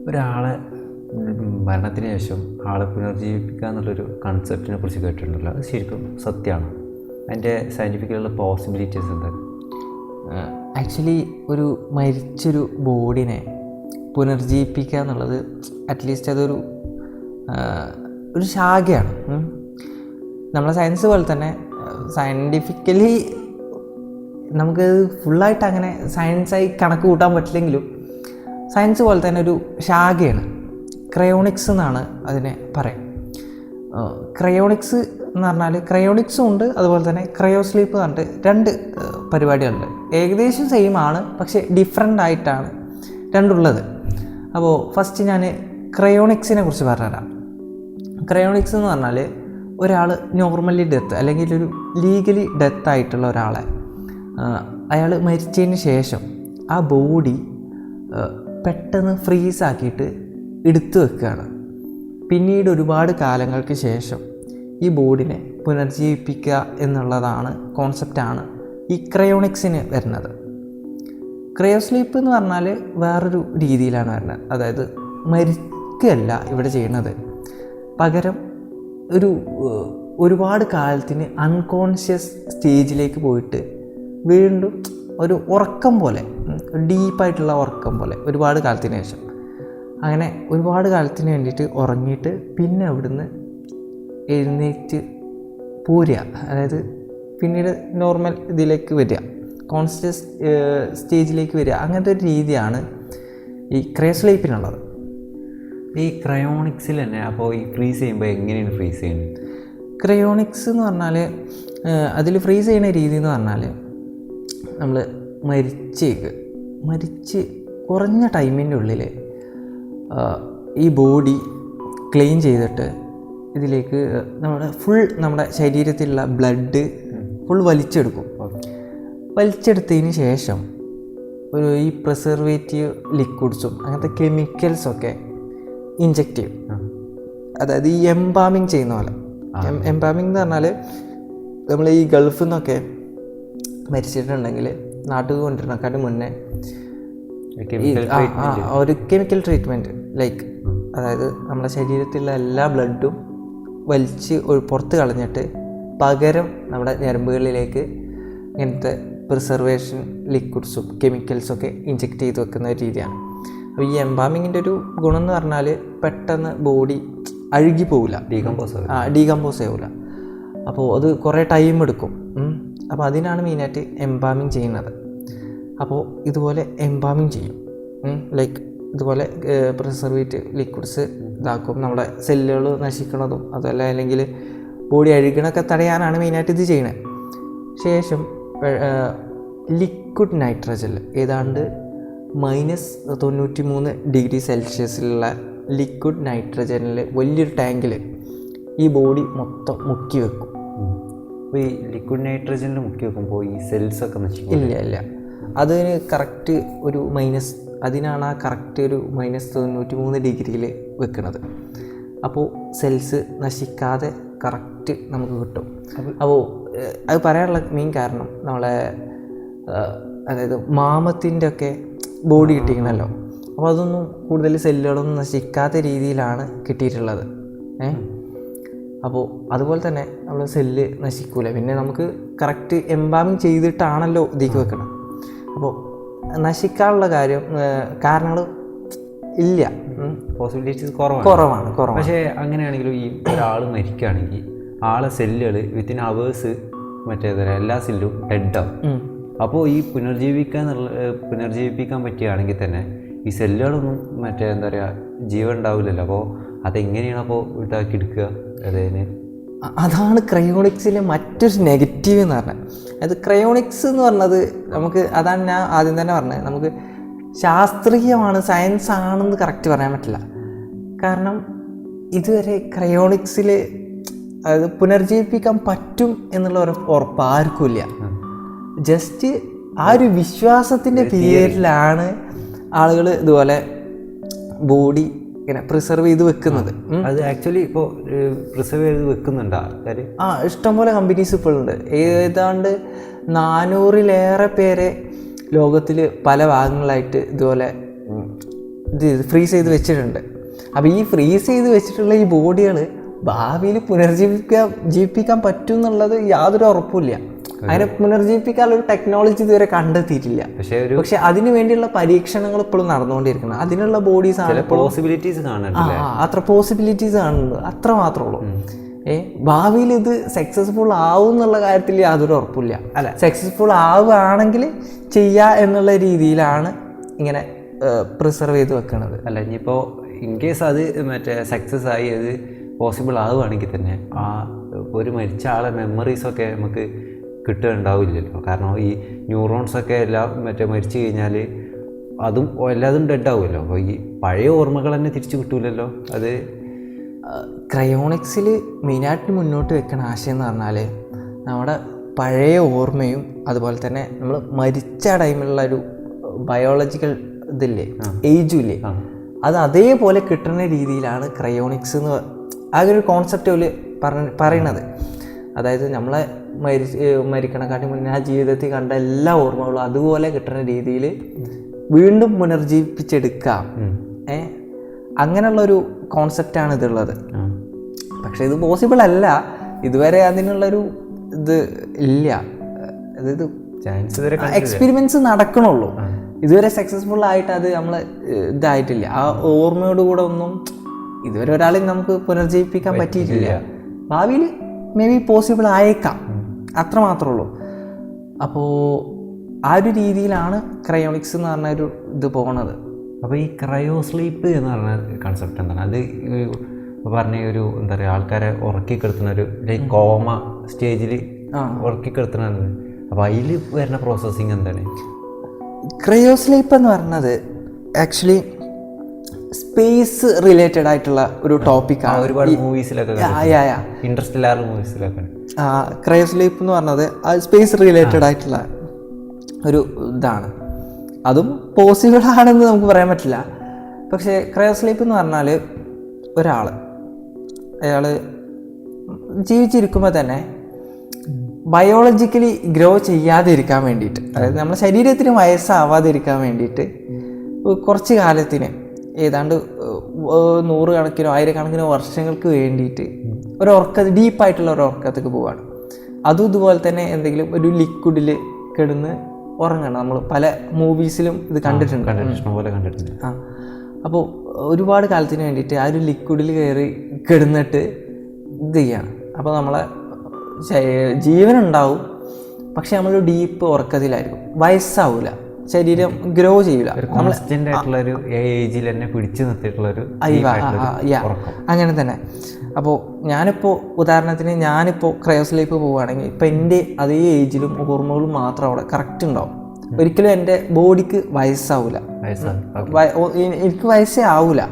ഒരാളെ മരണത്തിന് ശേഷം ആളെ പുനർജീവിപ്പിക്കുക എന്നുള്ളൊരു കൺസെപ്റ്റിനെ കുറിച്ച് കേട്ടിട്ടുണ്ടല്ലോ, അത് ശരിക്കും സത്യമാണ്? അതിൻ്റെ സയൻറ്റിഫിക്കലുള്ള പോസിബിലിറ്റീസ് എന്താ? ആക്ച്വലി ഒരു മരിച്ചൊരു ബോഡിനെ പുനർജീവിപ്പിക്കുക എന്നുള്ളത് അറ്റ്ലീസ്റ്റ് അതൊരു ഒരു ശാഖയാണ്. നമ്മളെ സയൻസ് പോലെ തന്നെ സയൻറ്റിഫിക്കലി നമുക്ക് ഫുള്ളായിട്ട് അങ്ങനെ സയൻസായി കണക്ക് കൂട്ടാൻ പറ്റില്ലെങ്കിലും സയൻസ് പോലെ തന്നെ ഒരു ശാഖയാണ്. ക്രയോണിക്സ് എന്നാണ് അതിനെ പറയാം. ക്രയോണിക്സ് എന്ന് പറഞ്ഞാൽ ക്രയോണിക്സും ഉണ്ട്, അതുപോലെ തന്നെ ക്രയോസ്ലീപ്പ് എന്ന് പറഞ്ഞിട്ട് രണ്ട് പരിപാടികളുണ്ട്. ഏകദേശം സെയിം ആണ്, പക്ഷേ ഡിഫറെൻ്റ് ആയിട്ടാണ് രണ്ടുള്ളത്. അപ്പോൾ ഫസ്റ്റ് ഞാൻ ക്രയോണിക്സിനെ കുറിച്ച് പറഞ്ഞുതരാം. ക്രയോണിക്സ് എന്ന് പറഞ്ഞാൽ ഒരാൾ നോർമലി ഡെത്ത് അല്ലെങ്കിൽ ഒരു ലീഗലി ഡെത്ത് ആയിട്ടുള്ള ഒരാളെ അയാൾ മരിച്ചതിന് ശേഷം ആ ബോഡി പെട്ടെന്ന് ഫ്രീസാക്കിയിട്ട് എടുത്തു വെക്കുകയാണ്. പിന്നീട് ഒരുപാട് കാലങ്ങൾക്ക് ശേഷം ഈ ബോഡിനെ പുനർജീവിപ്പിക്കുക എന്നുള്ളതാണ് കോൺസെപ്റ്റാണ് ഈ ക്രയോണിക്സിന് വരുന്നത്. ക്രയോസ്ലീപ്പ് എന്ന് പറഞ്ഞാൽ വേറൊരു രീതിയിലാണ് വരുന്നത്. അതായത് മരിക്കുകയല്ല ഇവിടെ ചെയ്യുന്നത്, പകരം ഒരുപാട് കാലത്തിന് അൺകോൺഷ്യസ് സ്റ്റേജിലേക്ക് പോയിട്ട് വീണ്ടും ഒരു ഉറക്കം പോലെ, ഡീപ്പായിട്ടുള്ള ഉറക്കം പോലെ ഒരുപാട് കാലത്തിന് ശേഷം അങ്ങനെ ഒരുപാട് കാലത്തിന് വേണ്ടിയിട്ട് ഉറങ്ങിയിട്ട് പിന്നെ അവിടുന്ന് എഴുന്നേറ്റ് പോരുക. അതായത് പിന്നീട് നോർമൽ ഇതിലേക്ക് വരിക, കോൺഷ്യസ് സ്റ്റേജിലേക്ക് വരിക. അങ്ങനത്തെ ഒരു രീതിയാണ് ഈ ക്രയോസ്ലീപ്പിനുള്ളത്. ഈ ക്രയോണിക്സിൽ തന്നെ അപ്പോൾ ഈ ഫ്രീസ് ചെയ്യുമ്പോൾ എങ്ങനെയാണ് ഫ്രീസ് ചെയ്യുന്നത്? ക്രയോണിക്സ് എന്ന് പറഞ്ഞാൽ അതിൽ ഫ്രീസ് ചെയ്യുന്ന രീതി എന്ന് പറഞ്ഞാൽ നമ്മൾ മരിച്ച് കുറഞ്ഞ ടൈമിൻ്റെ ഉള്ളിൽ ഈ ബോഡി ക്ലീൻ ചെയ്തിട്ട് ഇതിലേക്ക് നമ്മുടെ ശരീരത്തിലുള്ള ബ്ലഡ് ഫുൾ വലിച്ചെടുക്കും. വലിച്ചെടുത്തതിന് ശേഷം ഈ പ്രിസർവേറ്റീവ് ലിക്വിഡ്സും അങ്ങനത്തെ കെമിക്കൽസൊക്കെ ഇഞ്ചെക്റ്റ് ചെയ്യും. അതായത് ഈ എംബാമിങ് ചെയ്യുന്ന പോലെ. എംബാമിങ് എന്ന് പറഞ്ഞാൽ നമ്മൾ ഈ ഗൾഫിൽ നിന്നൊക്കെ മരിച്ചിട്ടുണ്ടെങ്കിൽ നാട്ടിൽ കൊണ്ടിരുന്നേക്കാട്ട് മുന്നേ ഒരു കെമിക്കൽ ട്രീറ്റ്മെൻറ്റ് ലൈക്ക്, അതായത് നമ്മുടെ ശരീരത്തിലുള്ള എല്ലാ ബ്ലഡും വലിച്ച് പുറത്ത് കളഞ്ഞിട്ട് പകരം നമ്മുടെ ഞരമ്പുകളിലേക്ക് ഇങ്ങനത്തെ പ്രിസർവേഷൻ ലിക്വിഡ്സും കെമിക്കൽസൊക്കെ ഇഞ്ചെക്റ്റ് ചെയ്ത് വെക്കുന്ന ഒരു രീതിയാണ്. അപ്പോൾ ഈ എംബാമിങ്ങിൻ്റെ ഒരു ഗുണം എന്ന് പറഞ്ഞാൽ പെട്ടെന്ന് ബോഡി അഴുകി പോവില്ല, ഡീകമ്പോസ് ആവില്ല. അപ്പോൾ അത് കുറേ ടൈം എടുക്കും. അപ്പോൾ അതിനാണ് മെയിനായിട്ട് എംബാമിങ് ചെയ്യുന്നത്. അപ്പോൾ ഇതുപോലെ എംബാമിങ് ചെയ്യും, ലൈക്ക് ഇതുപോലെ പ്രിസർവേറ്റീവ് ലിക്വിഡ്സ് ഇതാക്കും, നമ്മുടെ സെല്ലുകൾ നശിക്കുന്നതും അതല്ല അല്ലെങ്കിൽ ബോഡി അഴുകണമൊക്കെ തടയാനാണ് മെയിനായിട്ട് ഇത് ചെയ്യുന്നത്. ശേഷം ലിക്വിഡ് നൈട്രജൻ ഏതാണ്ട് -93 ഡിഗ്രി സെൽഷ്യസിലുള്ള ലിക്വിഡ് നൈട്രജനിൽ വലിയൊരു ടാങ്കിൽ ഈ ബോഡി മൊത്തം മുക്കി വെക്കും. അപ്പോൾ ഈ ലിക്വിഡ് നൈട്രജനിൽ മുക്കി വെക്കുമ്പോൾ ഈ സെൽസൊക്കെ നശിക്കും? ഇല്ല, അതിന് കറക്റ്റ് ഒരു അതിനാണ് ആ കറക്റ്റ് ഒരു -93 ഡിഗ്രിയിൽ വെക്കുന്നത്. അപ്പോൾ സെൽസ് നശിക്കാതെ കറക്റ്റ് നമുക്ക് കിട്ടും. അപ്പോൾ അത് പറയാനുള്ള മെയിൻ കാരണം നമ്മളെ അതായത് മാമത്തിൻ്റെ ഒക്കെ ബോഡി കിട്ടിക്കണല്ലോ. അപ്പോൾ അതൊന്നും കൂടുതൽ സെല്ലുകളൊന്നും നശിക്കാത്ത രീതിയിലാണ് കിട്ടിയിട്ടുള്ളത്. അപ്പോൾ അതുപോലെ തന്നെ നമ്മൾ സെല്ല് നശിക്കൂല. പിന്നെ നമുക്ക് കറക്റ്റ് എംബാമിങ് ചെയ്തിട്ടാണല്ലോ ഇതിലേക്ക് വെക്കണം. അപ്പോൾ നശിക്കാനുള്ള കാരണങ്ങൾ ഇല്ല, പോസിബിലിറ്റീസ് കുറവാണ്. പക്ഷേ അങ്ങനെയാണെങ്കിലും ഈ ഒരാൾ മരിക്കുകയാണെങ്കിൽ ആളെ സെല്ലുകൾ വിത്തിൻ അവേഴ്സ് എല്ലാ സെല്ലും ഡെഡാവും. അപ്പോൾ ഈ പുനർജീവിപ്പിക്കാൻ പറ്റുകയാണെങ്കിൽ തന്നെ ഈ സെല്ലുകളൊന്നും എന്താ പറയുക ജീവൻ ഉണ്ടാവില്ലല്ലോ. അപ്പോൾ അതെങ്ങനെയാണ് അപ്പോൾ ഇതാക്കി എടുക്കുക? അതാണ് ക്രയോണിക്സിലെ മറ്റൊരു നെഗറ്റീവ് എന്ന് പറഞ്ഞാൽ. അത് ക്രയോണിക്സ് എന്ന് പറഞ്ഞത് അതാണ് ഞാൻ ആദ്യം തന്നെ പറഞ്ഞത്, നമുക്ക് ശാസ്ത്രീയമാണ്, സയൻസ് ആണെന്ന് കറക്റ്റ് പറയാൻ പറ്റില്ല. കാരണം ഇതുവരെ ക്രയോണിക്സിൽ അതായത് പുനർജീവിപ്പിക്കാൻ പറ്റും എന്നുള്ള ഉറപ്പ് ആർക്കുമില്ല. ജസ്റ്റ് ആ ഒരു വിശ്വാസത്തിൻ്റെ പേരിലാണ് ആളുകൾ ഇതുപോലെ ബോഡി ഇങ്ങനെ പ്രിസർവ് ചെയ്ത് വെക്കുന്നത്. അത് ആക്ച്വലി ഇപ്പോൾ പ്രിസർവ് ചെയ്ത് വെക്കുന്നുണ്ട് ആൾക്കാർ. ഇഷ്ടംപോലെ കമ്പനീസ് ഇപ്പോഴുണ്ട്. ഏതാണ്ട് 400-ലേറെ പേരെ ലോകത്തിൽ പല ഭാഗങ്ങളായിട്ട് ഇതുപോലെ ഇത് ഫ്രീസ് ചെയ്ത് വെച്ചിട്ടുണ്ട്. അപ്പോൾ ഈ ഫ്രീസ് ചെയ്ത് വെച്ചിട്ടുള്ള ഈ ബോഡികൾ ഭാവിയിൽ ജീവിപ്പിക്കാൻ പറ്റും എന്നുള്ളത് യാതൊരു ഉറപ്പില്ല. അതിനെ പുനർജീവിപ്പിക്കാനുള്ള ഒരു ടെക്നോളജി ഇതുവരെ കണ്ടെത്തിയിട്ടില്ല. പക്ഷെ അതിനു വേണ്ടിയുള്ള പരീക്ഷണങ്ങൾ ഇപ്പോഴും നടന്നുകൊണ്ടിരിക്കണം. അതിനുള്ള ബോഡീസ് ആണ് പോസിബിലിറ്റീസ് കാണുന്നുണ്ട്. അത്ര പോസിബിലിറ്റീസ് കാണുന്നുണ്ട്, അത്ര മാത്രമേ ഉള്ളൂ. ഭാവിയിൽ ഇത് സക്സസ്ഫുൾ ആവും എന്നുള്ള കാര്യത്തിൽ യാതൊരു ഉറപ്പില്ല. അല്ല, സക്സസ്ഫുൾ ആവുകയാണെങ്കിൽ ചെയ്യുക എന്നുള്ള രീതിയിലാണ് ഇങ്ങനെ പ്രിസർവ് ചെയ്ത് വെക്കുന്നത്. അല്ല, ഇനിയിപ്പോൾ ഇൻ കേസ് അത് സക്സസ് ആയി അത് പോസിബിൾ ആവുകയാണെങ്കിൽ തന്നെ ആ ഒരു മരിച്ച ആളെ മെമ്മറീസൊക്കെ നമുക്ക് കിട്ടുകയുണ്ടാവില്ലല്ലോ. കാരണം ഈ ന്യൂറോൺസൊക്കെ എല്ലാം മരിച്ചു കഴിഞ്ഞാൽ അതും എല്ലാതും ഡെഡ് ആവുമല്ലോ. അപ്പോൾ ഈ പഴയ ഓർമ്മകൾ തന്നെ തിരിച്ചു കിട്ടൂലല്ലോ. അത് ക്രയോണിക്സിൽ മെയിനായിട്ട് മുന്നോട്ട് വെക്കുന്ന ആശയം എന്ന് പറഞ്ഞാൽ നമ്മുടെ പഴയ ഓർമ്മയും അതുപോലെ തന്നെ നമ്മൾ മരിച്ച ടൈമിലുള്ള ഒരു ബയോളജിക്കൽ ഇതില്ലേ, ഏജും ഇല്ലേ, അത് അതേപോലെ കിട്ടുന്ന രീതിയിലാണ് ക്രയോണിക്സ് എന്ന് ആ ഒരു കോൺസെപ്റ്റ് അവർ പറയണത്. അതായത് നമ്മളെ മരിക്കണക്കാട്ടി മുന്നേ ആ ജീവിതത്തിൽ കണ്ട എല്ലാ ഓർമ്മകളും അതുപോലെ കിട്ടുന്ന രീതിയിൽ വീണ്ടും പുനർജീവിപ്പിച്ചെടുക്കാം. അങ്ങനെയുള്ളൊരു കോൺസെപ്റ്റാണ് ഇതുള്ളത്. പക്ഷെ ഇത് പോസിബിൾ അല്ല, ഇതുവരെ അതിനുള്ളൊരു ഇത് ഇല്ല. അതായത് എക്സ്പെരിമെൻറ്റ്സ് നടക്കണുള്ളൂ. ഇതുവരെ സക്സസ്ഫുൾ ആയിട്ട് അത് നമ്മൾ ഇതായിട്ടില്ല. ആ ഓർമ്മയോട് കൂടെ ഒന്നും ഇതുവരെ ഒരാളെ നമുക്ക് പുനർജീവിപ്പിക്കാൻ പറ്റിയിട്ടില്ല. ഭാവിയിൽ മേ ബി പോസിബിൾ ആയേക്കാം, അത്ര മാത്രമേ ഉള്ളൂ. അപ്പോൾ ആ ഒരു രീതിയിലാണ് ക്രയോണിക്സ് എന്ന് പറഞ്ഞ ഒരു ഇത് പോകുന്നത്. അപ്പോൾ ഈ ക്രയോ സ്ലീപ്പ് എന്ന് പറഞ്ഞ കൺസെപ്റ്റ് എന്താണ്? അത് പറഞ്ഞ ഒരു എന്താ പറയുക, ആൾക്കാരെ ഉറക്കിക്കെടുത്തുന്ന ഒരു ലൈക്ക് കോമ സ്റ്റേജിൽ ഉറക്കിക്കെടുത്തുന്നത്. അപ്പോൾ അതിൽ വരുന്ന പ്രോസസ്സിങ് എന്താണ്? ക്രയോ സ്ലീപ്പ് എന്ന് പറഞ്ഞത് ആക്ച്വലി സ്പേസ് റിലേറ്റഡ് ആയിട്ടുള്ള ഒരു ടോപ്പിക്കാണ്. ഒരുപാട് മൂവീസിലൊക്കെ ഇൻട്രസ്റ്റെല്ലാർ മൂവീസിലൊക്കെ ക്രയോ സ്ലീപ്പ് എന്ന് പറഞ്ഞത് സ്പേസ് റിലേറ്റഡ് ആയിട്ടുള്ള ഒരു ഇതാണ്. അതും പോസിബിൾ ആണെന്ന് നമുക്ക് പറയാൻ പറ്റില്ല. പക്ഷേ ക്രയോ സ്ലീപ്പ് എന്ന് പറഞ്ഞാൽ അയാൾ ജീവിച്ചിരിക്കുമ്പോൾ തന്നെ ബയോളജിക്കലി ഗ്രോ ചെയ്യാതിരിക്കാൻ വേണ്ടിയിട്ട്, അതായത് നമ്മുടെ ശരീരത്തിന് വയസ്സാവാതിരിക്കാൻ വേണ്ടിയിട്ട് കുറച്ച് കാലത്തിന് ഏതാണ്ട് 100 കണക്കിനോ 1000 കണക്കിനോ വർഷങ്ങൾക്ക് വേണ്ടിയിട്ട് ഡീപ്പായിട്ടുള്ള ഒരു ഉറക്കത്തേക്ക് പോവുകയാണ്. അതും ഇതുപോലെ തന്നെ എന്തെങ്കിലും ഒരു ലിക്വിഡിൽ കിടന്ന് ഉറങ്ങണം. നമ്മൾ പല മൂവീസിലും ഇത് കണ്ടിട്ടുണ്ട്. അപ്പോൾ ഒരുപാട് കാലത്തിന് വേണ്ടിയിട്ട് ആ ഒരു ലിക്വിഡിൽ കയറി കിടന്നിട്ട് ഇത് ചെയ്യാണ്. അപ്പോൾ നമ്മളെ ജീവനുണ്ടാവും, പക്ഷെ നമ്മളൊരു ഡീപ്പ് ഉറക്കത്തിലായിരിക്കും. വയസ്സാവില്ല, ശരീരം ഗ്രോ ചെയ്യില്ല. അങ്ങനെ തന്നെ. അപ്പോൾ ഉദാഹരണത്തിന് ഞാനിപ്പോൾ ക്രയോ സ്ലീപ്പ് പോവുകയാണെങ്കിൽ ഇപ്പം എൻ്റെ അതേ ഏജിലും ഓർമ്മകളും മാത്രം അവിടെ കറക്റ്റ് ഉണ്ടാവും. ഒരിക്കലും എൻ്റെ ബോഡിക്ക് വയസ്സാവില്ല, എനിക്ക് വയസ്സേ ആവില്ല.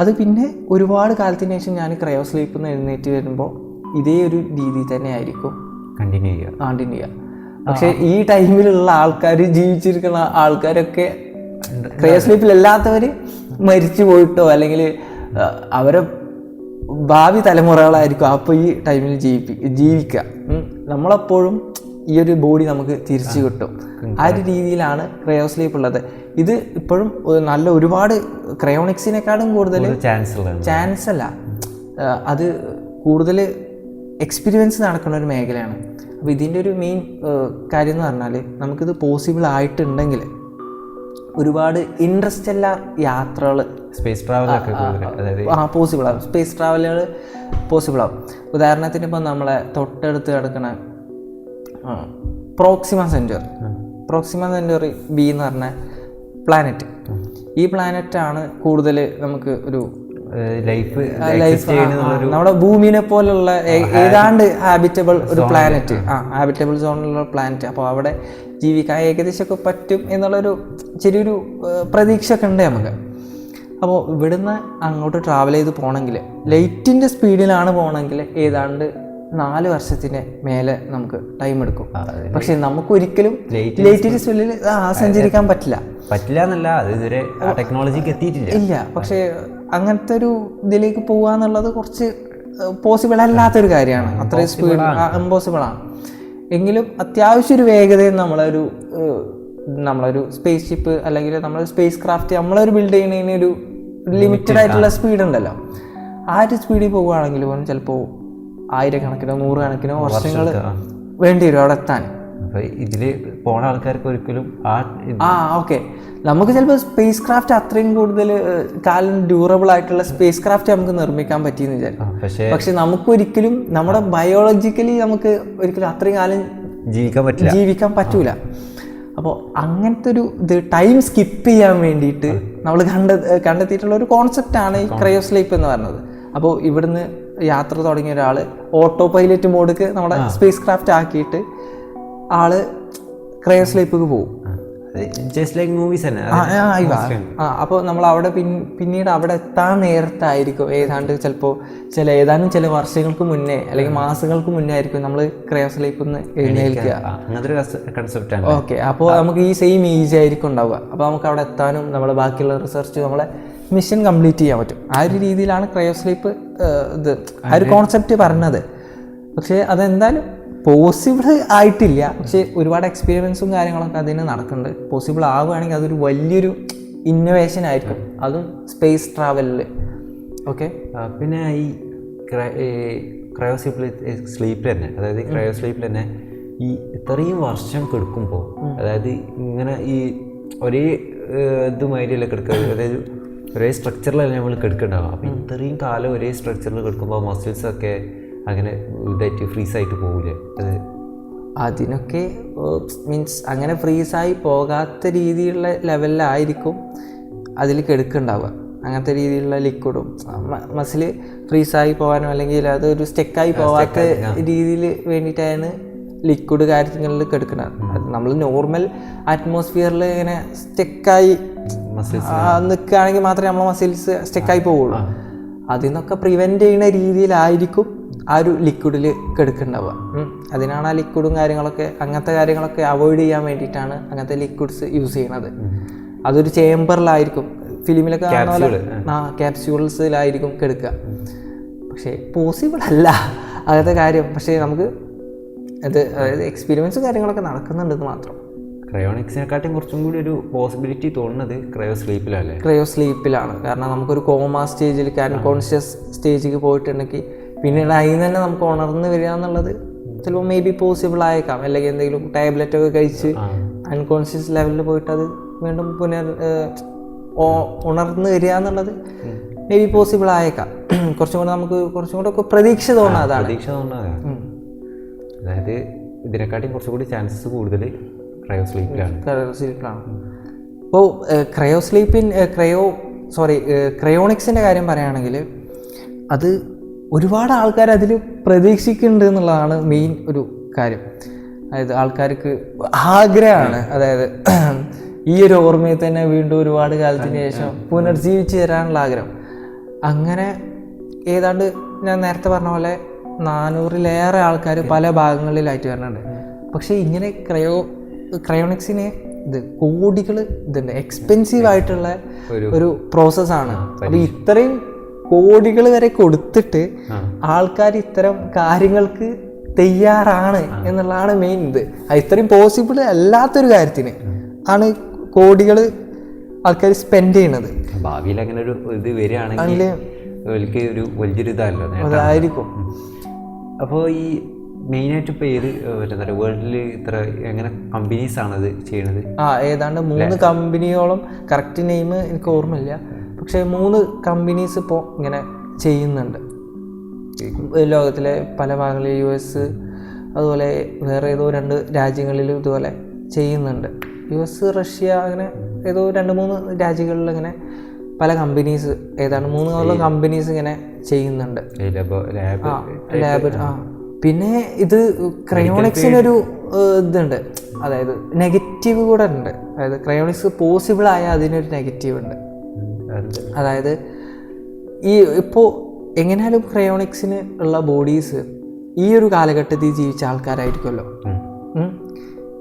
അത് പിന്നെ ഒരുപാട് കാലത്തിന് ശേഷം ഞാൻ ക്രയോ സ്ലീപ്പിൽ നിന്ന് എഴുന്നേറ്റ് വരുമ്പോൾ ഇതേ ഒരു രീതി തന്നെ ആയിരിക്കും കണ്ടിന്യൂ ചെയ്യുക. പക്ഷെ ഈ ടൈമിലുള്ള ആൾക്കാർ, ജീവിച്ചിരിക്കുന്ന ആൾക്കാരൊക്കെ ക്രയോ സ്ലീപ്പിലല്ലാത്തവർ മരിച്ചു പോയിട്ടോ അല്ലെങ്കിൽ അവരെ ഭാവി തലമുറകളായിരിക്കും അപ്പോൾ ഈ ടൈമിൽ ജീവിക്കുക. നമ്മളെപ്പോഴും ഈ ഒരു ബോഡി നമുക്ക് തിരിച്ചു കിട്ടും. ആ ഒരു രീതിയിലാണ് ക്രയോ സ്ലീപ്പ് ഉള്ളത്. ഇത് ഇപ്പോഴും നല്ല ഒരുപാട് ക്രയോണിക്സിനെക്കാളും കൂടുതൽ ചാൻസ് അല്ല, അത് കൂടുതൽ എക്സ്പീരിയൻസ് നടക്കുന്ന ഒരു മേഖലയാണ്. അപ്പോൾ ഇതിൻ്റെ ഒരു മെയിൻ കാര്യം എന്ന് പറഞ്ഞാൽ നമുക്കിത് പോസിബിൾ ആയിട്ടുണ്ടെങ്കിൽ ഒരുപാട് ഇൻട്രസ്റ്റെല്ലാർ യാത്രകൾ, സ്പേസ് ട്രാവലൊക്കെ പോസിബിളാകും. സ്പേസ് ട്രാവലുകൾ പോസിബിളാകും. ഉദാഹരണത്തിന് ഇപ്പം നമ്മളെ തൊട്ടടുത്ത് കിടക്കുന്ന പ്രോക്സിമ സെൻറ്ററി ബി എന്ന് പറഞ്ഞ പ്ലാനറ്റ്, ഈ പ്ലാനറ്റാണ് കൂടുതൽ നമുക്ക് ഒരു ലൈഫ് നമ്മുടെ ഭൂമിനെ പോലുള്ള ഏതാണ്ട് ഹാബിറ്റബിൾ ഒരു പ്ലാനറ്റ്, ഹാബിറ്റബിൾ സോണിലുള്ള പ്ലാനറ്റ്. അപ്പോൾ അവിടെ ജീവിക്കാൻ ഏകദേശമൊക്കെ പറ്റും എന്നുള്ളൊരു ചെറിയൊരു പ്രതീക്ഷ ഒക്കെ ഉണ്ട് നമുക്ക്. അപ്പോൾ ഇവിടുന്ന് അങ്ങോട്ട് ട്രാവൽ ചെയ്ത് പോകണമെങ്കിൽ ലൈറ്റിൻ്റെ സ്പീഡിലാണ് പോകണമെങ്കിൽ ഏതാണ്ട് 4 വർഷത്തിന് മേലെ നമുക്ക് ടൈം എടുക്കും. പക്ഷെ നമുക്ക് ഒരിക്കലും ലൈറ്റിൻ്റെ സ്പീഡിൽ സഞ്ചരിക്കാൻ പറ്റില്ല എന്നല്ല, അത് ഇതുവരെ ടെക്നോളജിക്ക് എത്തിയിട്ടില്ല. ഇല്ല, പക്ഷേ അങ്ങനത്തെ ഒരു ഇതിലേക്ക് പോകുക എന്നുള്ളത് കുറച്ച് പോസിബിൾ അല്ലാത്തൊരു കാര്യമാണ്. അത്രയും സ്പീഡ് ഇമ്പോസിബിളാണ്. എങ്കിലും അത്യാവശ്യം ഒരു വേഗതയും നമ്മളൊരു നമ്മളൊരു സ്പേസ് ഷിപ്പ് അല്ലെങ്കിൽ നമ്മളൊരു സ്പേസ് ക്രാഫ്റ്റ് നമ്മളൊരു ബിൽഡ് ചെയ്യുന്നതിന് ഒരു ലിമിറ്റഡ് ആയിട്ടുള്ള സ്പീഡ് ഉണ്ടല്ലോ. ആ ഒരു സ്പീഡിൽ പോവുകയാണെങ്കിൽ പോലും ചിലപ്പോൾ 1000-കണക്കിനോ 100-കണക്കിനോ വർഷങ്ങൾ വേണ്ടി വരും അവിടെ എത്താൻ. അപ്പോൾ ഇതിൽ പോണ ആൾക്കാർക്ക് ഒരിക്കലും ഓക്കെ, നമുക്ക് ചിലപ്പോൾ സ്പേസ് ക്രാഫ്റ്റ് അത്രയും കൂടുതൽ കാലം ഡ്യൂറബിൾ ആയിട്ടുള്ള സ്പേസ് ക്രാഫ്റ്റ് നമുക്ക് നിർമ്മിക്കാൻ പറ്റിയെന്ന് വിചാരിക്കും. പക്ഷെ നമുക്കൊരിക്കലും നമ്മുടെ ബയോളജിക്കലി നമുക്ക് ഒരിക്കലും അത്രയും കാലം ജീവിക്കാൻ പറ്റൂല. അപ്പോൾ അങ്ങനത്തെ ഒരു ഇത് ടൈം സ്കിപ്പ് ചെയ്യാൻ വേണ്ടിയിട്ട് നമ്മൾ കണ്ടെത്തിയിട്ടുള്ള ഒരു കോൺസെപ്റ്റാണ് ഈ ക്രയോസ്ലീപ്പ് എന്ന് പറയുന്നത്. അപ്പോൾ ഇവിടുന്ന് യാത്ര തുടങ്ങിയ ഒരാൾ ഓട്ടോ പൈലറ്റ് മോഡ്ക്ക് നമ്മുടെ സ്പേസ് ക്രാഫ്റ്റ് ആക്കിയിട്ട് ആള് ക്രയോസ്ലീപ്പിക്ക് പോകും. ജസ്റ്റ് ലൈക്ക് മൂവീസ് തന്നെ. അപ്പോൾ നമ്മൾ അവിടെ പിന്നീട് അവിടെ എത്താൻ നേരത്തായിരിക്കും ചിലപ്പോൾ ഏതാനും ചില വർഷങ്ങൾക്ക് മുന്നേ അല്ലെങ്കിൽ മാസങ്ങൾക്ക് മുന്നേ ആയിരിക്കും നമ്മൾ ക്രയോസ്ലീപ്പിൽ നിന്ന് എഴുന്നേൽക്കുക. ഓക്കെ, അപ്പോൾ നമുക്ക് ഈ സെയിം ഏജ് ആയിരിക്കും ഉണ്ടാവുക. അപ്പോൾ നമുക്ക് അവിടെ എത്താനും നമ്മളെ ബാക്കിയുള്ള റിസർച്ച് നമ്മളെ മിഷൻ കംപ്ലീറ്റ് ചെയ്യാൻ പറ്റും. ആ ഒരു രീതിയിലാണ് ക്രയോസ്ലീപ്പ് ആ ഒരു കോൺസെപ്റ്റ് പറഞ്ഞത്. പക്ഷേ അതെന്തായാലും പോസിബിൾ ആയിട്ടില്ല. പക്ഷേ ഒരുപാട് എക്സ്പീരിയൻസും കാര്യങ്ങളൊക്കെ അതിന് നടക്കുന്നുണ്ട്. പോസിബിൾ ആവുകയാണെങ്കിൽ അതൊരു വലിയൊരു ഇന്നോവേഷൻ ആയിരിക്കും, അതും സ്പേസ് ട്രാവലിൽ. ഓക്കെ, പിന്നെ ഈ സ്ലീപ്പിൽ തന്നെ, അതായത് ക്രയോസ്ലീപ്പിൽ തന്നെ ഈ ഇത്രയും വർഷം കിടക്കുമ്പോൾ, അതായത് ഇങ്ങനെ ഈ ഒരേ ഇതുമാതിരിയല്ല കിടക്കുക, അതായത് ഒരേ സ്ട്രക്ചറിലല്ല നമ്മൾ കിടക്കുന്നുണ്ടാവും. അപ്പോൾ ഇത്രയും കാലം ഒരേ സ്ട്രക്ചറിൽ കിടക്കുമ്പോൾ മസിൽസൊക്കെ അങ്ങനെ ഇതായിട്ട് ഫ്രീസായിട്ട് പോകില്ലേ? അതിനൊക്കെ മീൻസ് അങ്ങനെ ഫ്രീസായി പോകാത്ത രീതിയിലുള്ള ലെവലിലായിരിക്കും അതിൽ കിടക്കുന്നുണ്ടാവുക. അങ്ങനത്തെ രീതിയിലുള്ള ലിക്വിഡും മസിൽ ഫ്രീസായി പോകാനോ അല്ലെങ്കിൽ അതൊരു സ്റ്റെക്കായി പോകാത്ത രീതിയിൽ വേണ്ടിയിട്ടാണ് ലിക്വിഡ് കാര്യങ്ങളിൽ കിടക്കുന്നത്. അത് നമ്മൾ നോർമൽ അറ്റ്മോസ്ഫിയറിൽ ഇങ്ങനെ സ്റ്റെക്കായി നിൽക്കുകയാണെങ്കിൽ മാത്രമേ നമ്മളെ മസിൽസ് സ്റ്റെക്കായി പോവുള്ളൂ. അതിൽ നിന്നൊക്കെ പ്രിവെൻറ്റ് ചെയ്യുന്ന രീതിയിലായിരിക്കും ആ ഒരു ലിക്വിഡിൽ കിടക്കുന്നുണ്ടാവുക. അതിനാണ് ആ ലിക്വിഡും കാര്യങ്ങളൊക്കെ അങ്ങനത്തെ കാര്യങ്ങളൊക്കെ അവോയ്ഡ് ചെയ്യാൻ വേണ്ടിയിട്ടാണ് അങ്ങനത്തെ ലിക്വിഡ്സ് യൂസ് ചെയ്യുന്നത്. അതൊരു ചേമ്പറിലായിരിക്കും, ഫിലിമിലൊക്കെ കാണുന്ന പോലെ ക്യാപ്സ്യൂൾസിലായിരിക്കും കിടക്കുക. പക്ഷേ പോസിബിൾ അല്ല അങ്ങനത്തെ കാര്യം. പക്ഷേ നമുക്ക് അതായത് എക്സ്പീരിയൻസും കാര്യങ്ങളൊക്കെ നടക്കുന്നുണ്ടെന്ന് മാത്രം. ക്രയോണിക്സിനെക്കാട്ടും കുറച്ചും കൂടി ഒരു പോസിബിലിറ്റി തോന്നുന്നത് ക്രയോസ്ലീപ്പിലല്ലേ? ക്രയോസ്ലീപ്പിലാണ്. കാരണം നമുക്കൊരു കോമ സ്റ്റേജിൽ അൺകോൺഷ്യസ് സ്റ്റേജിൽ പോയിട്ടുണ്ടെങ്കിൽ പിന്നീട് അതിൽ തന്നെ നമുക്ക് ഉണർന്ന് വരിക എന്നുള്ളത് ചിലപ്പോൾ മേ ബി പോസിബിൾ ആയേക്കാം. അല്ലെങ്കിൽ എന്തെങ്കിലും ടാബ്ലറ്റൊക്കെ കഴിച്ച് അൺകോൺഷ്യസ് ലെവലിൽ പോയിട്ട് അത് വീണ്ടും ഉണർന്ന് വരിക എന്നുള്ളത് മേ ബി പോസിബിൾ ആയേക്കാം. നമുക്ക് കുറച്ചും കൂടെ ഒക്കെ പ്രതീക്ഷ തോന്നാതാണ്. അതായത് ഇതിനെക്കാട്ടിയും കുറച്ചുകൂടി ചാൻസസ് കൂടുതൽ ക്രയോസ്ലീപ്പിലാണ്. അപ്പോൾ ക്രയോണിക്സിൻ്റെ കാര്യം പറയുകയാണെങ്കിൽ അത് ഒരുപാട് ആൾക്കാർ അതിൽ പ്രതീക്ഷിക്കുന്നുണ്ട് എന്നുള്ളതാണ് മെയിൻ ഒരു കാര്യം. അതായത് ആൾക്കാർക്ക് ആഗ്രഹമാണ്, അതായത് ഈ ഒരു ഓർമ്മയിൽ തന്നെ വീണ്ടും ഒരുപാട് കാലത്തിന് ശേഷം പുനർജീവിച്ച് തരാനുള്ള ആഗ്രഹം. അങ്ങനെ ഏതാണ്ട് ഞാൻ നേരത്തെ പറഞ്ഞ പോലെ 400-ലേറെ ആൾക്കാർ പല ഭാഗങ്ങളിലായിട്ട് വരുന്നുണ്ട്. പക്ഷേ ഇങ്ങനെ ക്രയോണിക്സിന് കോടികൾ ഇതുണ്ട്, എക്സ്പെൻസീവ് ആയിട്ടുള്ള ഒരു പ്രോസസ്സാണ്. അപ്പോൾ ഇത്രയും കോടികൾ വരെ കൊടുത്തിട്ട് ആൾക്കാർ ഇത്തരം കാര്യങ്ങൾക്ക് തയ്യാറാണ് എന്നുള്ളതാണ് മെയിൻ. ഇത്രയും പോസിബിൾ അല്ലാത്തൊരു കാര്യത്തിന് ആണ് കോടികൾ ആൾക്കാർ സ്പെൻഡ് ചെയ്യുന്നത്. ഭാവിയിൽ അങ്ങനെ ഒരു ഇത് വരികയാണെങ്കിൽ ഒരു വലിയൊരു ഇതല്ലോ അതായിരിക്കും. അപ്പോൾ ഈ മെയിനായിട്ട് ഇപ്പോൾ ഏത് വേൾഡിൽ ഇത്ര എങ്ങനെ കമ്പനീസാണ് അത് ചെയ്യണത്? ഏതാണ്ട് 3 കമ്പനിയോളം, കറക്റ്റ് നെയിം എനിക്ക് ഓർമ്മയില്ല, പക്ഷേ 3 കമ്പനീസ് ഇപ്പോൾ ഇങ്ങനെ ചെയ്യുന്നുണ്ട് ലോകത്തിലെ പല ഭാഗങ്ങളിൽ. US, അതുപോലെ വേറെ ഏതോ 2 രാജ്യങ്ങളിലും ഇതുപോലെ ചെയ്യുന്നുണ്ട്. US, റഷ്യ, അങ്ങനെ ഏതോ 2-3 രാജ്യങ്ങളിൽ ഇങ്ങനെ പല കമ്പനീസ്, ഏതാണ്ട് 3 കമ്പനീസ് ഇങ്ങനെ ചെയ്യുന്നുണ്ട്. ലാബ്. പിന്നെ ഇത് ക്രയോണിക്സിനൊരു ഇതുണ്ട്, അതായത് നെഗറ്റീവ് കൂടെ ഉണ്ട്. അതായത് ക്രയോണിക്സ് പോസിബിൾ ആയ അതിനൊരു നെഗറ്റീവ് ഉണ്ട്. അതായത് ഇപ്പോൾ എങ്ങനെയാലും ക്രയോണിക്സിന് ഉള്ള ബോഡീസ് ഈ ഒരു കാലഘട്ടത്തിൽ ജീവിച്ച ആൾക്കാരായിരിക്കുമല്ലോ.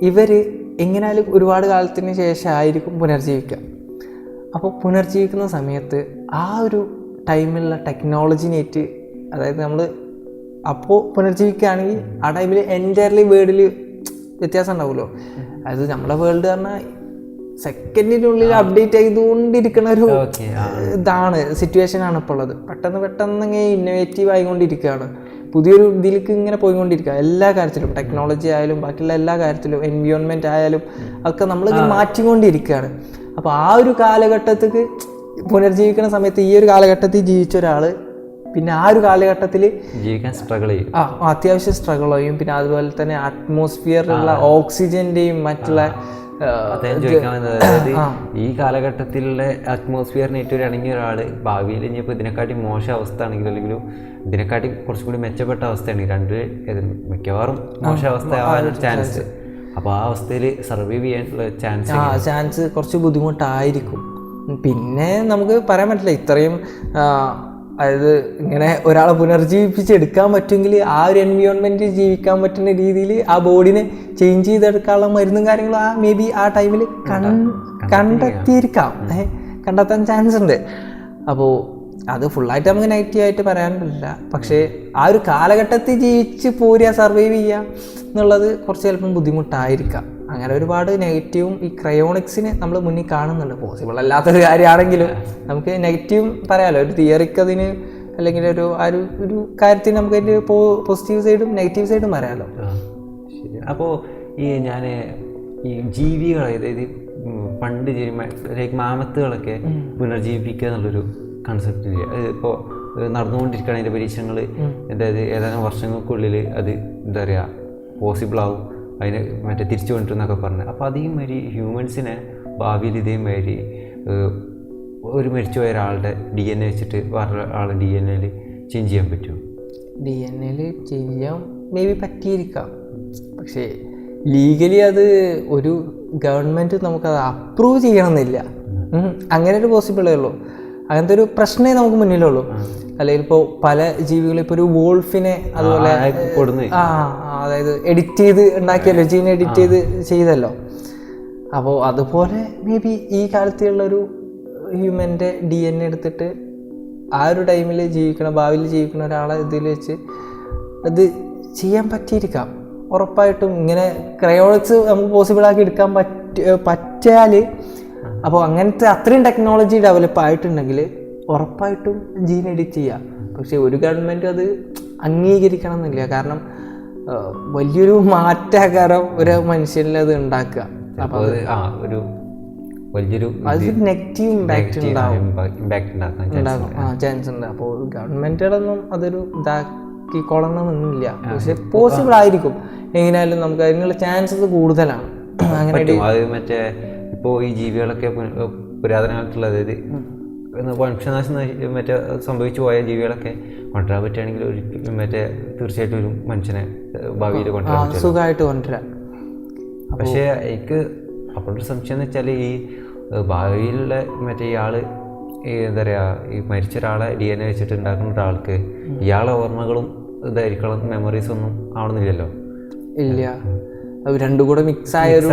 ഇവർ എങ്ങനെയാലും ഒരുപാട് കാലത്തിന് ശേഷമായിരിക്കും പുനർജീവിക്കുക. അപ്പോൾ പുനർജീവിക്കുന്ന സമയത്ത് ആ ഒരു ടൈമിലുള്ള ടെക്നോളജിനേറ്റ്, അതായത് നമ്മൾ അപ്പോൾ പുനർജീവിക്കുകയാണെങ്കിൽ ആ ടൈമിൽ എൻറ്റയർലി വേർഡിൽ വ്യത്യാസം ഉണ്ടാവുമല്ലോ. അത് നമ്മളെ വേൾഡ് പറഞ്ഞാൽ സെക്കൻഡിനുള്ളിൽ അപ്ഡേറ്റ് ചെയ്തുകൊണ്ടിരിക്കുന്ന ഒരു ഇതാണ് സിറ്റുവേഷൻ ആണ് ഇപ്പോൾ ഉള്ളത്. പെട്ടെന്ന് ഇങ്ങനെ ഇന്നോവേറ്റീവ് ആയിക്കൊണ്ടിരിക്കുകയാണ്, പുതിയൊരു ഇതിലേക്ക് ഇങ്ങനെ പോയിക്കൊണ്ടിരിക്കുക. എല്ലാ കാര്യത്തിലും ടെക്നോളജി ആയാലും ബാക്കിയുള്ള എല്ലാ കാര്യത്തിലും എൻവിയോൺമെൻറ്റ് ആയാലും ഒക്കെ നമ്മളിങ്ങനെ മാറ്റിക്കൊണ്ടിരിക്കുകയാണ്. അപ്പോൾ ആ ഒരു കാലഘട്ടത്തേക്ക് പുനർജീവിക്കുന്ന സമയത്ത് ഈ ഒരു കാലഘട്ടത്തിൽ ജീവിച്ച ഒരാൾ പിന്നെ ആ ഒരു കാലഘട്ടത്തിൽ ജീവിക്കാൻ സ്ട്രഗിൾ ചെയ്യും, അത്യാവശ്യം സ്ട്രഗിൾ ചെയ്യും. പിന്നെ അതുപോലെ തന്നെ അറ്റ്മോസ്ഫിയറിലുള്ള ഓക്സിജൻ്റെയും മറ്റുള്ള അതായത് ഈ കാലഘട്ടത്തിലുള്ള അറ്റ്മോസ്ഫിയറിന് ഏറ്റവും ഇണങ്ങിയ ഒരാൾ ഭാവിയിൽ ഇനിയിപ്പോൾ ഇതിനെക്കാട്ടി മോശം അവസ്ഥ ആണെങ്കിലും അല്ലെങ്കിൽ ഇതിനെക്കാട്ടി കുറച്ചും കൂടി മെച്ചപ്പെട്ട അവസ്ഥയാണെങ്കിൽ മിക്കവാറും മോശം അവസ്ഥ ആവാനൊരു ചാൻസ്. അപ്പോൾ ആ അവസ്ഥയിൽ സർവൈവ് ചെയ്യാനുള്ള ചാൻസ് കുറച്ച് ബുദ്ധിമുട്ടായിരിക്കും. പിന്നെ നമുക്ക് പറയാൻ പറ്റില്ല, ഇത്രയും അതായത് ഇങ്ങനെ ഒരാളെ പുനർജീവിപ്പിച്ചെടുക്കാൻ പറ്റുമെങ്കിൽ ആ ഒരു എൻവിയോൺമെൻറ്റിൽ ജീവിക്കാൻ പറ്റുന്ന രീതിയിൽ ആ ബോഡിനെ ചേഞ്ച് ചെയ്തെടുക്കാനുള്ള മരുന്നും കാര്യങ്ങളും മേ ബി ആ ടൈമിൽ കണ്ടെത്താൻ ചാൻസ് ഉണ്ട്. അപ്പോൾ അത് ഫുള്ളായിട്ട് നമുക്ക് നെഗറ്റീവായിട്ട് പറയാൻ പറ്റില്ല. പക്ഷേ ആ ഒരു കാലഘട്ടത്തിൽ ജീവിച്ച് പോരുക, സർവൈവ് ചെയ്യുക എന്നുള്ളത് കുറച്ച് ചിലപ്പം ബുദ്ധിമുട്ടായിരിക്കാം. അങ്ങനെ ഒരുപാട് നെഗറ്റീവും ഈ ക്രയോണിക്സിന് നമ്മൾ മുന്നിൽ കാണുന്നുണ്ട്. പോസിബിൾ അല്ലാത്തൊരു കാര്യമാണെങ്കിലും നമുക്ക് നെഗറ്റീവും പറയാമല്ലോ. ഒരു തിയറിക്ക് അതിന് അല്ലെങ്കിൽ ഒരു കാര്യത്തിന് നമുക്ക് അതിൻ്റെ പോസിറ്റീവ് സൈഡും നെഗറ്റീവ് സൈഡും പറയാമല്ലോ. ശരി. അപ്പോൾ ഈ ജീവികൾ, അതായത് പണ്ട് ലൈക്ക് മാമത്തുകളൊക്കെ പുനർജീവിപ്പിക്കുക എന്നുള്ളൊരു കൺസെപ്റ്റ് ഇല്ല. ഇപ്പോൾ നടന്നുകൊണ്ടിരിക്കുകയാണ് അതിൻ്റെ പരീക്ഷണങ്ങൾ. അതായത് ഏതാനും വർഷങ്ങൾക്കുള്ളിൽ അത് എന്താ പറയുക പോസിബിളാവും, അതിനെ തിരിച്ചു കൊണ്ടിരുന്നൊക്കെ പറഞ്ഞു. അപ്പോൾ അതേമാതിരി ഹ്യൂമൻസിനെ ഭാവിയിൽ ഇതേമാതിരി ഒരു മരിച്ചുപോയ ഒരാളുടെ DNA വെച്ചിട്ട് വേറൊരാളുടെ DNA ചേഞ്ച് ചെയ്യാൻ പറ്റുമോ? DNA ചേഞ്ച് ചെയ്യാൻ മേ ബി പറ്റിയിരിക്കാം. പക്ഷേ ലീഗലി അത് ഒരു ഗവൺമെൻറ് നമുക്കത് അപ്രൂവ് ചെയ്യണമെന്നില്ല. അങ്ങനെ ഒരു പോസിബിളേ ഉള്ളൂ. അങ്ങനത്തെ ഒരു പ്രശ്നമേ നമുക്ക് മുന്നിലുള്ളൂ. അല്ലെങ്കിൽ ഇപ്പോൾ പല ജീവികളും ഇപ്പോൾ ഒരു വോൾഫിനെ അതുപോലെ അതായത് എഡിറ്റ് ചെയ്ത് ഉണ്ടാക്കിയല്ലോ, ജീൻ എഡിറ്റ് ചെയ്തല്ലോ. അപ്പോൾ അതുപോലെ മേ ബി ഈ കാലത്തുള്ളൊരു ഹ്യൂമൻ്റെ DNA എടുത്തിട്ട് ആ ഒരു ടൈമിൽ ഭാവിയിൽ ജീവിക്കുന്ന ഒരാളെ ഇതിൽ വെച്ച് അത് ചെയ്യാൻ പറ്റിയിരിക്കാം ഉറപ്പായിട്ടും. ഇങ്ങനെ ക്രയോണിക്സ് നമുക്ക് പോസിബിളാക്കി എടുക്കാൻ പറ്റിയാൽ, അപ്പോൾ അങ്ങനത്തെ അത്രയും ടെക്നോളജി ഡെവലപ്പ് ആയിട്ടുണ്ടെങ്കിൽ ഉറപ്പായിട്ടും ജീൻ എഡിറ്റ് ചെയ്യാം. പക്ഷേ ഒരു ഗവൺമെൻറ് അത് അംഗീകരിക്കണം എന്നില്ല. കാരണം വലിയൊരു മാറ്റാകാരം ഒരു മനുഷ്യനിൽ അത് ഉണ്ടാക്കുക. അപ്പോൾ ഒരു വലിയൊരു നെഗറ്റീവ് ഇമ്പാക്റ്റ് ഉണ്ടാകും ചാൻസ് ഉണ്ട്. അപ്പോൾ ഗവൺമെൻറ്റുകളൊന്നും അതൊരു ഇതാക്കിക്കൊള്ളണമെന്നില്ല. പക്ഷെ പോസിബിൾ ആയിരിക്കും. എങ്ങനെയായാലും നമുക്ക് അതിനുള്ള ചാൻസസ് കൂടുതലാണ്. അങ്ങനെ ഇപ്പോൾ ഈ ജീവികളൊക്കെ പുരാതനമായിട്ടുള്ള, അതായത് വംശനാശം സംഭവിച്ചു പോയ ജീവികളൊക്കെ കൊണ്ടുവരാൻ പറ്റുകയാണെങ്കിൽ ഒരിക്കലും തീർച്ചയായിട്ടും ഒരു മനുഷ്യനെ ഭാവിയിൽ കൊണ്ടുവരാൻ സുഖമായിട്ട് കൊണ്ടുവരാം. പക്ഷേ എനിക്ക് അപ്പോഴൊരു സംശയം എന്ന് വെച്ചാൽ ഈ ഭാവിയിലുള്ള ഇയാൾ എന്താ പറയുക, ഈ മരിച്ച ഒരാളെ DNA വെച്ചിട്ട് ഉണ്ടാക്കുന്ന ഒരാൾക്ക് ഇയാളെ ഓർമ്മകളും ഇതായിരിക്കണം, മെമ്മറീസ് ഒന്നും ആവണമെന്നില്ലല്ലോ. ഇല്ല, അത് രണ്ടും കൂടെ മിക്സ് ആയ ഒരു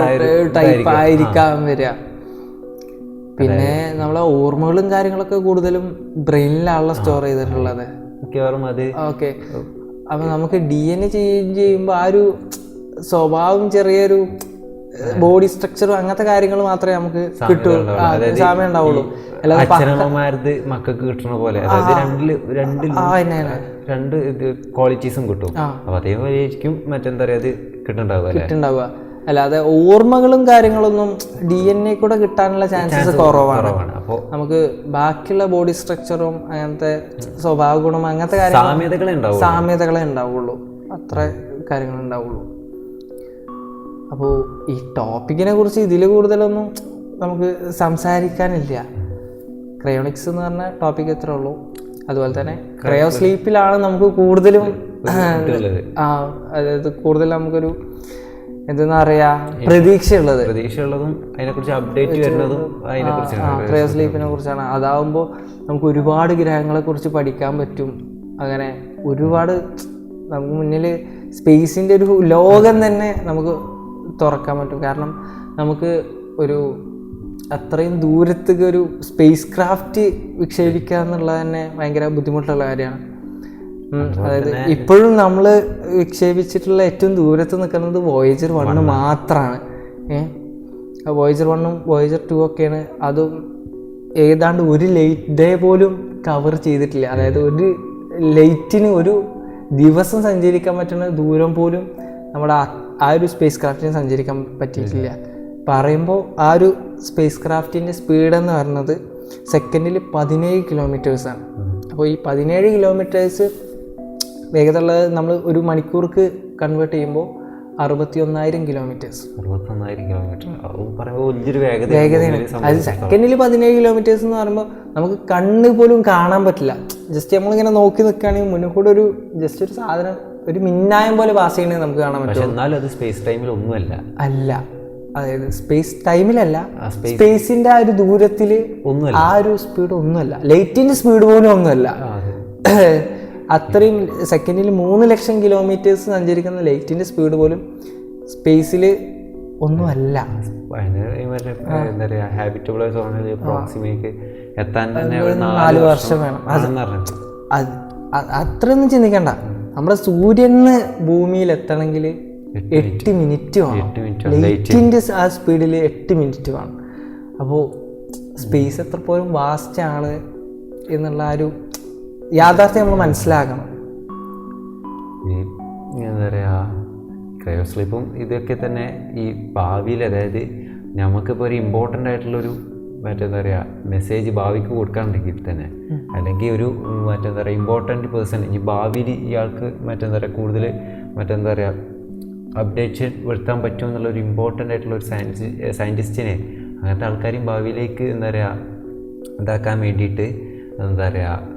ടൈപ്പ് ആയിരിക്കാം വരിക. പിന്നെ നമ്മളെ ഓർമ്മകളും കാര്യങ്ങളൊക്കെ കൂടുതലും ബ്രെയിനിലാണല്ലോ സ്റ്റോർ ചെയ്തിട്ടുള്ളത് മിക്കവാറും. അത് ഓക്കെ. അപ്പം നമുക്ക് DNA ചേഞ്ച് ചെയ്യുമ്പോൾ ആ ഒരു സ്വഭാവം, ചെറിയൊരു ബോഡി സ്ട്രക്ചറും അങ്ങനത്തെ കാര്യങ്ങൾ മാത്രമേ നമുക്ക് കിട്ടുള്ളൂ, സാമ്യം ഉണ്ടാവുള്ളൂ. അച്ഛനമ്മമാരത് മക്കൾക്ക് കിട്ടുന്ന പോലെ, രണ്ട് ക്വാളിറ്റീസും കിട്ടും. അപ്പൊ അതേപോലെ ആയിരിക്കും മറ്റെന്താ പറയുക അത് കിട്ടുന്നുണ്ടാവുക. അല്ലാതെ ഓർമ്മകളും കാര്യങ്ങളൊന്നും DNA കൂടെ കിട്ടാനുള്ള ചാൻസസ് കുറവാണ്. അപ്പോൾ നമുക്ക് ബാക്കിയുള്ള ബോഡി സ്ട്രക്ചറും അങ്ങനത്തെ സ്വഭാവ ഗുണം അങ്ങനത്തെ സാമ്യതകളെ ഉണ്ടാവുള്ളൂ, അത്ര കാര്യങ്ങൾ ഉണ്ടാവുള്ളൂ. അപ്പോൾ ഈ ടോപ്പിക്കിനെ കുറിച്ച് ഇതിൽ കൂടുതലൊന്നും നമുക്ക് സംസാരിക്കാനില്ല. ക്രയോണിക്സ് എന്ന് പറഞ്ഞ ടോപ്പിക് എത്ര ഉള്ളൂ. അതുപോലെ തന്നെ ക്രയോ സ്ലീപ്പിലാണ് നമുക്ക് കൂടുതലും അതായത് കൂടുതൽ നമുക്കൊരു എന്താ പറയാ പ്രതീക്ഷയുള്ളതും അതിനെക്കുറിച്ച് അപ്ഡേറ്റ് വരുന്നതും ക്രയോ സ്ലീപ്പിനെ കുറിച്ചാണ്. അതാവുമ്പോൾ നമുക്ക് ഒരുപാട് ഗ്രഹങ്ങളെ കുറിച്ച് പഠിക്കാൻ പറ്റും. അങ്ങനെ ഒരുപാട് നമുക്ക് മുന്നിൽ സ്പേസിൻ്റെ ഒരു ലോകം തന്നെ നമുക്ക് തുറക്കാൻ പറ്റും. കാരണം നമുക്ക് ഒരു അത്രയും ദൂരത്തേക്ക് ഒരു സ്പേസ് ക്രാഫ്റ്റ് വിക്ഷേപിക്കുക എന്നുള്ളത് തന്നെ ഭയങ്കര ബുദ്ധിമുട്ടുള്ള കാര്യമാണ്. അതായത് ഇപ്പോഴും നമ്മൾ വിക്ഷേപിച്ചിട്ടുള്ള ഏറ്റവും ദൂരത്ത് നിൽക്കുന്നത് വോയേജർ 1 മാത്രമാണ്. വോയേജർ 1ഉം വോയേജർ 2 ഒക്കെയാണ്. അതും ഏതാണ്ട് ഒരു ലൈറ്റ് ഡേ പോലും കവർ ചെയ്തിട്ടില്ല. അതായത് ഒരു ലൈറ്റിന് ഒരു ദിവസം സഞ്ചരിക്കാൻ പറ്റുന്ന ദൂരം പോലും നമ്മുടെ ആ ഒരു സ്പേസ് ക്രാഫ്റ്റിന് സഞ്ചരിക്കാൻ പറ്റിയിട്ടില്ല. പറയുമ്പോൾ ആ ഒരു സ്പേസ് ക്രാഫ്റ്റിൻ്റെ സ്പീഡെന്ന് പറയുന്നത് സെക്കൻഡിൽ 17 കിലോമീറ്റേഴ്സാണ്. അപ്പോൾ ഈ 17 കിലോമീറ്റേഴ്സ് വേഗതയുള്ളത് നമ്മൾ ഒരു മണിക്കൂർക്ക് കൺവേർട്ട് ചെയ്യുമ്പോൾ 61,000 കിലോമീറ്റേഴ്സ്. 61,000 കിലോമീറ്റർ പറയുമ്പോൾ വലിയൊരു വേഗതയാണ്. അത് സെക്കൻഡിൽ 17 കിലോമീറ്റേഴ്സ് എന്ന് പറയുമ്പോൾ നമുക്ക് കണ്ണ് പോലും കാണാൻ പറ്റില്ല. ജസ്റ്റ് നമ്മളിങ്ങനെ നോക്കി നിൽക്കുകയാണെങ്കിൽ മുന്നിൽ കൂടെ ഒരു ജസ്റ്റ് ഒരു സാധനം ഒരു മിന്നായം പോലെ പാസ് ചെയ്യണമെങ്കിൽ നമുക്ക് കാണാൻ പറ്റും. എന്നാലും അത് സ്പേസ് ടൈമിൽ ഒന്നുമല്ല. അല്ല, അതായത് സ്പേസ് ടൈമിലല്ല, സ്പേസിന്റെ ആ ഒരു ദൂരത്തിൽ ആ ഒരു സ്പീഡ് ഒന്നുമല്ല. ലൈറ്റിന്റെ സ്പീഡ് പോലും ഒന്നുമല്ല. അത്രയും സെക്കൻഡിൽ 3 ലക്ഷം കിലോമീറ്റേഴ്സ് സഞ്ചരിക്കുന്ന ലൈറ്റിന്റെ സ്പീഡ് പോലും സ്പേസിൽ ഒന്നുമല്ല. എന്താ പറയാ, ഹാബിറ്റബിൾ സോണിൽ പ്രോക്സിമേക്ക് എത്താൻ തന്നെ 4 വർഷം വേണം. അത്രയൊന്നും ചിന്തിക്കണ്ട. നമ്മുടെ സൂര്യന് ഭൂമിയിൽ എത്തണമെങ്കിൽ 8 മിനിറ്റ് വേണം. ലൈറ്റിന്റെ ആ സ്പീഡിൽ 8 മിനിറ്റ് വേണം. അപ്പോൾ സ്പേസ് എത്രപ്പോലും വാസ്റ്റ് ആണ് എന്നുള്ള ആ ഒരു യാഥാർത്ഥ്യം നമ്മൾ മനസ്സിലാക്കണം. എന്താ പറയുക, ക്രയോസ്ലീപ്പും ഇതൊക്കെ തന്നെ ഈ ഭാവിയിൽ, അതായത് നമുക്കിപ്പോൾ ഒരു ഇമ്പോർട്ടൻ്റ് ആയിട്ടുള്ളൊരു മറ്റെന്താ പറയുക മെസ്സേജ് ഭാവിക്ക് കൊടുക്കാനുണ്ടെങ്കിൽ തന്നെ, അല്ലെങ്കിൽ ഒരു മറ്റെന്താ പറയുക ഇമ്പോർട്ടൻറ്റ് പേഴ്സൺ ഈ ഭാവിയിൽ ഇയാൾക്ക് മറ്റെന്താ പറയുക കൂടുതൽ മറ്റെന്താ പറയുക അപ്ഡേഷൻ വരുത്താൻ പറ്റുമെന്നുള്ളൊരു ഇമ്പോർട്ടൻ്റ് ആയിട്ടുള്ളൊരു സയൻറ്റിസ്റ്റിനെ അങ്ങനത്തെ ആൾക്കാരെയും ഭാവിയിലേക്ക് എന്താ പറയുക ഇതാക്കാൻ വേണ്ടിയിട്ട് എന്താ പറയുക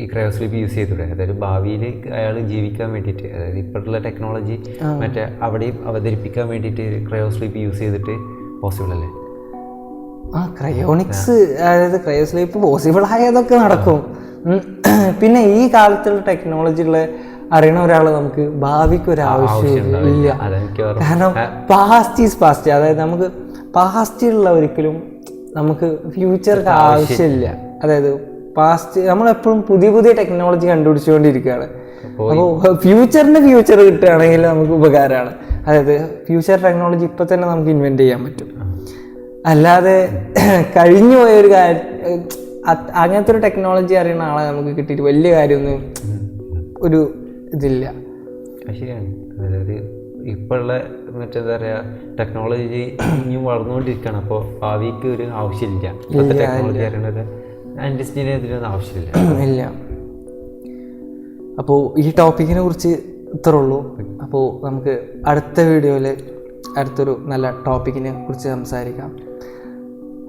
ഈ ക്രയോസ്ലീപ്പ് യൂസ് ചെയ്തൂടെ. അതായത് ഭാവിയിൽ അയാൾ ജീവിക്കാൻ വേണ്ടിയിട്ട്, അതായത് ഇപ്പോഴുള്ള ടെക്നോളജി മറ്റേ അവിടെയും അവതരിപ്പിക്കാൻ വേണ്ടിയിട്ട് ക്രയോസ്ലീപ്പ് യൂസ് ചെയ്തിട്ട് പോസിബിൾ അല്ലേ? ക്രയോണിക്സ്, അതായത് ക്രയോസ്ലീപ്പ് പോസിബിൾ ആയതൊക്കെ നടക്കും. പിന്നെ ഈ കാലത്തുള്ള ടെക്നോളജികളെ അറിയണ ഒരാൾ നമുക്ക് ഭാവിക്ക് ഒരു ആവശ്യമില്ല. കാരണം പാസ്റ്റ് ഈസ് പാസ്റ്റ്. അതായത് നമുക്ക് പാസ്റ്റിലുള്ള ഒരിക്കലും നമുക്ക് ഫ്യൂച്ചർക്ക് ആവശ്യമില്ല. അതായത് പാസ്റ്റ് നമ്മളെപ്പോഴും പുതിയ പുതിയ ടെക്നോളജി കണ്ടുപിടിച്ചുകൊണ്ടിരിക്കുകയാണ്. അപ്പോൾ ഫ്യൂച്ചർ കിട്ടുകയാണെങ്കിൽ നമുക്ക് ഉപകാരമാണ്. അതായത് ഫ്യൂച്ചർ ടെക്നോളജി ഇപ്പം തന്നെ നമുക്ക് ഇൻവെൻറ്റ് ചെയ്യാൻ പറ്റും. അല്ലാതെ കഴിഞ്ഞു പോയൊരു കാര്യം, അങ്ങനത്തെ ഒരു ടെക്നോളജി അറിയുന്ന ആളെ നമുക്ക് കിട്ടിയിട്ട് വലിയ കാര്യമൊന്നും ഒരു ഇതില്ല. ശരിയാണ്. അതായത് ഇപ്പോഴുള്ള മറ്റെന്താ പറയുക ടെക്നോളജി ഇനിയും വളർന്നുകൊണ്ടിരിക്കുകയാണ്. അപ്പോൾ ഭാവിക്ക് ഒരു ആവശ്യമില്ല ഇപ്പോഴത്തെ ടെക്നോളജി അറിയണത്. സയൻറ്റിസ്റ്റിന് ഇതിനൊന്നും ആവശ്യമില്ല ഇല്ല. അപ്പോൾ ഈ ടോപ്പിക്കിനെ കുറിച്ച് ഇത്രേ ഉള്ളൂ. അപ്പോൾ നമുക്ക് അടുത്ത വീഡിയോയിൽ അടുത്തൊരു നല്ല ടോപ്പിക്കിനെ കുറിച്ച് സംസാരിക്കാം.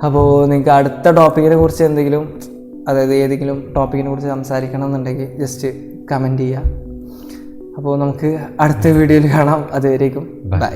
അപ്പോൾ നിങ്ങൾക്ക് അടുത്ത ടോപ്പിക്കിനെ കുറിച്ച് എന്തെങ്കിലും, അതായത് ഏതെങ്കിലും ടോപ്പിക്കിനെ കുറിച്ച് സംസാരിക്കണം എന്നുണ്ടെങ്കിൽ ജസ്റ്റ് കമൻറ്റ് ചെയ്യുക. അപ്പോൾ നമുക്ക് അടുത്ത വീഡിയോയിൽ കാണാം. അതുവരേക്കും ബൈ.